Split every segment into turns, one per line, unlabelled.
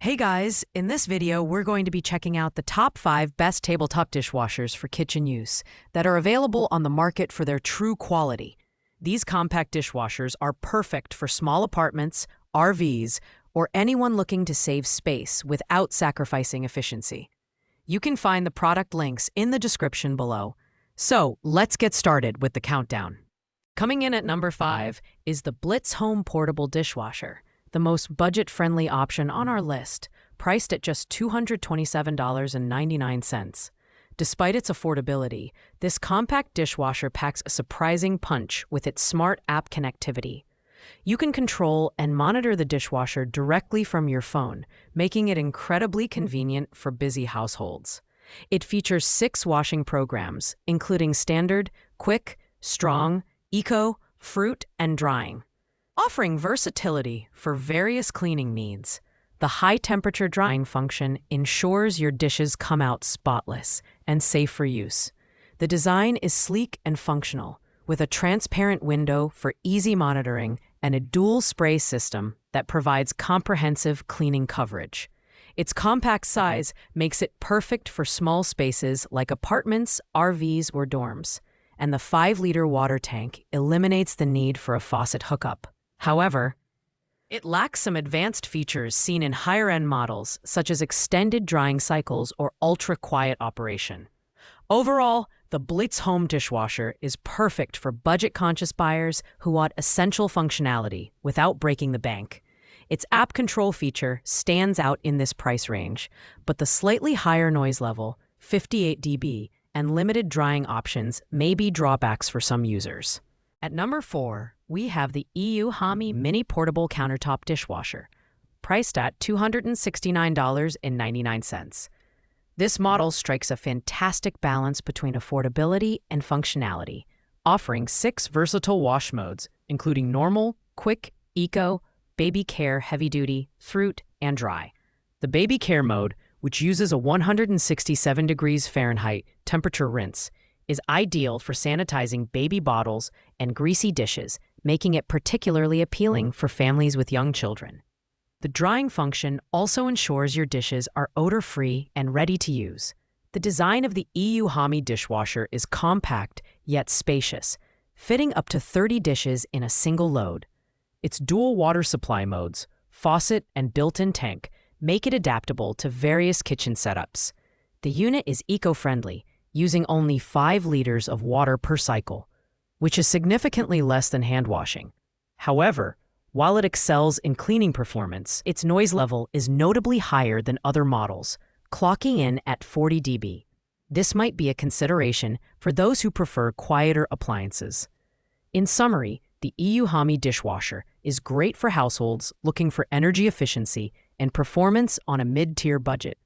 Hey guys, in this video we're going to be checking out the top 5 best tabletop dishwashers for kitchen use that are available on the market for their true quality. These compact dishwashers are perfect for small apartments, RVs, or anyone looking to save space without sacrificing efficiency. You can find the product links in the description below. So let's get started with the countdown. Coming in at number 5 is the Blitz Home Portable Dishwasher, the most budget-friendly option on our list, priced at just $227.99. Despite its affordability, this compact dishwasher packs a surprising punch with its smart app connectivity. You can control and monitor the dishwasher directly from your phone, making it incredibly convenient for busy households. It features 6 washing programs, including standard, quick, strong, eco, fruit, and drying, offering versatility for various cleaning needs. The high-temperature drying function ensures your dishes come out spotless and safe for use. The design is sleek and functional, with a transparent window for easy monitoring and a dual spray system that provides comprehensive cleaning coverage. Its compact size makes it perfect for small spaces like apartments, RVs, or dorms, and the 5-liter water tank eliminates the need for a faucet hookup. However, it lacks some advanced features seen in higher-end models, such as extended drying cycles or ultra-quiet operation. Overall, the Blitz Home Dishwasher is perfect for budget-conscious buyers who want essential functionality without breaking the bank. Its app control feature stands out in this price range, but the slightly higher noise level, 58 dB, and limited drying options may be drawbacks for some users. At number 4, we have the EUHAMI Mini Portable Countertop Dishwasher, priced at $269.99. This model strikes a fantastic balance between affordability and functionality, offering 6 versatile wash modes, including normal, quick, eco, baby care, heavy duty, fruit, and dry. The baby care mode, which uses a 167 degrees Fahrenheit temperature rinse, is ideal for sanitizing baby bottles and greasy dishes, making it particularly appealing for families with young children. The drying function also ensures your dishes are odor-free and ready to use. The design of the EUHAMI dishwasher is compact yet spacious, fitting up to 30 dishes in a single load. Its dual water supply modes, faucet and built-in tank, make it adaptable to various kitchen setups. The unit is eco-friendly, using only 5 liters of water per cycle, which is significantly less than hand washing. However, while it excels in cleaning performance, its noise level is notably higher than other models, clocking in at 40 dB. This might be a consideration for those who prefer quieter appliances. In summary, the EUHAMI dishwasher is great for households looking for energy efficiency and performance on a mid-tier budget.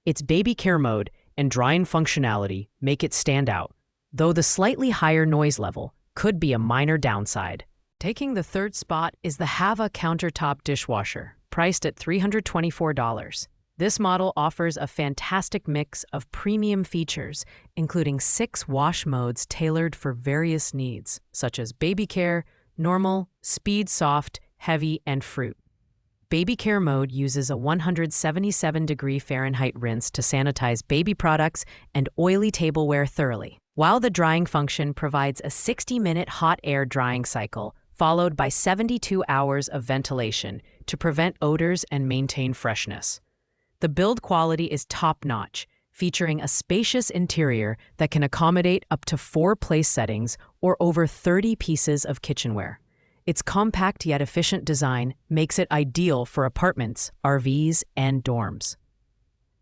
Its baby care mode and drying functionality make it stand out, though the slightly higher noise level could be a minor downside. Taking the 3rd spot is the Hava Countertop Dishwasher, priced at $324. This model offers a fantastic mix of premium features, including 6 wash modes tailored for various needs, such as baby care, normal, speed, soft, heavy, and fruit. Baby care mode uses a 177 degree Fahrenheit rinse to sanitize baby products and oily tableware thoroughly, while the drying function provides a 60-minute hot air drying cycle, followed by 72 hours of ventilation to prevent odors and maintain freshness. The build quality is top-notch, featuring a spacious interior that can accommodate up to 4 place settings or over 30 pieces of kitchenware. Its compact yet efficient design makes it ideal for apartments, RVs, and dorms.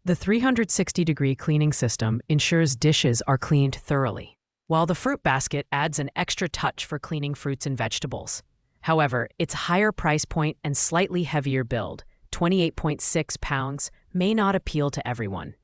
The 360-degree cleaning system ensures dishes are cleaned thoroughly, while the fruit basket adds an extra touch for cleaning fruits and vegetables. However, its higher price point and slightly heavier build, 28.6 pounds, may not appeal to everyone.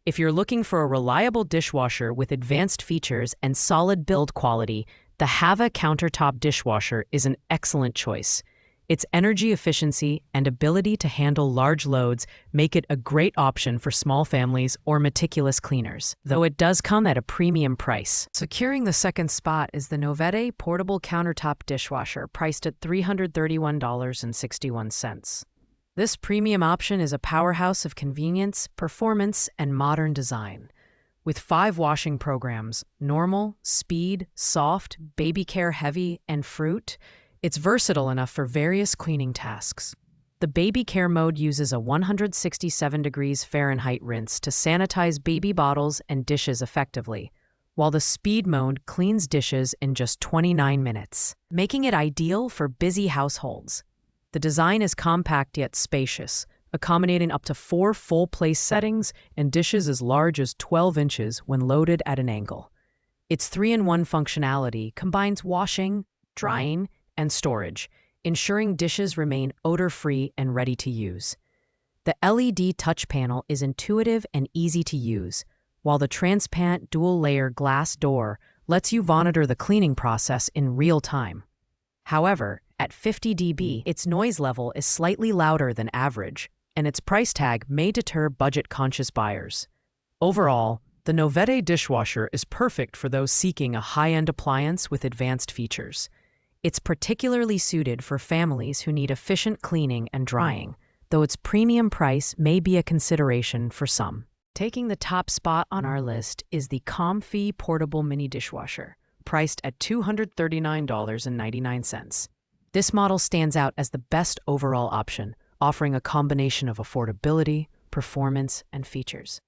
If you're looking for a reliable dishwasher with advanced features and solid build quality, the Hava Countertop Dishwasher is an excellent choice. Its energy efficiency and ability to handle large loads make it a great option for small families or meticulous cleaners, though it does come at a premium price. Securing the 2nd spot is the Novete Portable Countertop Dishwasher, priced at $331.61. This premium option is a powerhouse of convenience, performance, and modern design. With 5 washing programs, normal, speed, soft, baby care heavy, and fruit, it's versatile enough for various cleaning tasks. The baby care mode uses a 167 degrees Fahrenheit rinse to sanitize baby bottles and dishes effectively, while the speed mode cleans dishes in just 29 minutes, making it ideal for busy households. The design is compact yet spacious, accommodating up to 4 full-place settings and dishes as large as 12 inches when loaded at an angle. Its 3-in-1 functionality combines washing, drying, and storage, ensuring dishes remain odor-free and ready to use. The LED touch panel is intuitive and easy to use, while the transparent dual-layer glass door lets you monitor the cleaning process in real time. However, at 50 dB, its noise level is slightly louder than average, and its price tag may deter budget-conscious buyers. Overall, the Novette dishwasher is perfect for those seeking a high-end appliance with advanced features. It's particularly suited for families who need efficient cleaning and drying, though its premium price may be a consideration for some. Taking the top spot on our list is the Comfy Portable Mini Dishwasher, priced at $239.99. This model stands out as the best overall option, offering a combination of affordability, performance, and features.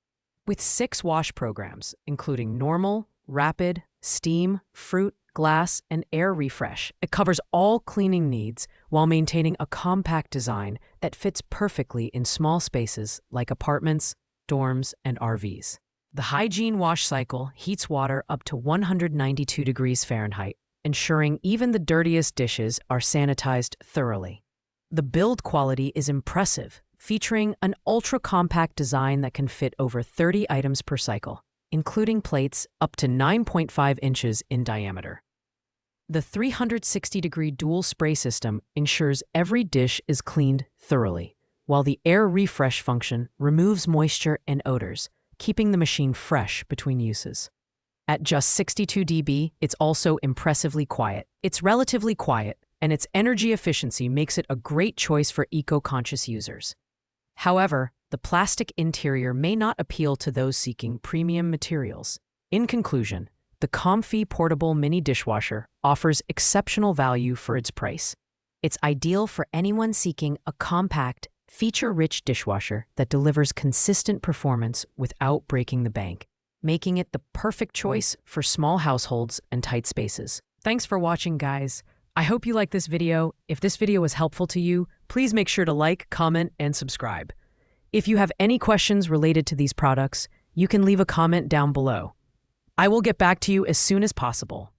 With 6 wash programs, including normal, rapid, steam, fruit, glass, and air refresh, it covers all cleaning needs while maintaining a compact design that fits perfectly in small spaces like apartments, dorms, and RVs. The hygiene wash cycle heats water up to 192 degrees Fahrenheit, ensuring even the dirtiest dishes are sanitized thoroughly. The build quality is impressive, featuring an ultra-compact design that can fit over 30 items per cycle, including plates up to 9.5 inches in diameter. The 360-degree dual spray system ensures every dish is cleaned thoroughly, while the air refresh function removes moisture and odors, keeping the machine fresh between uses. At just 62 dB, it's also impressively quiet. It's relatively quiet, and its energy efficiency makes it a great choice for eco-conscious users. However, the plastic interior may not appeal to those seeking premium materials. In conclusion, the Comfy Portable Mini Dishwasher offers exceptional value for its price. It's ideal for anyone seeking a compact, feature-rich dishwasher that delivers consistent performance without breaking the bank, making it the perfect choice for small households and tight spaces. Thanks for watching, guys. I hope you like this video. If this video was helpful to you, please make sure to like, comment, and subscribe. If you have any questions related to these products, you can leave a comment down below. I will get back to you as soon as possible.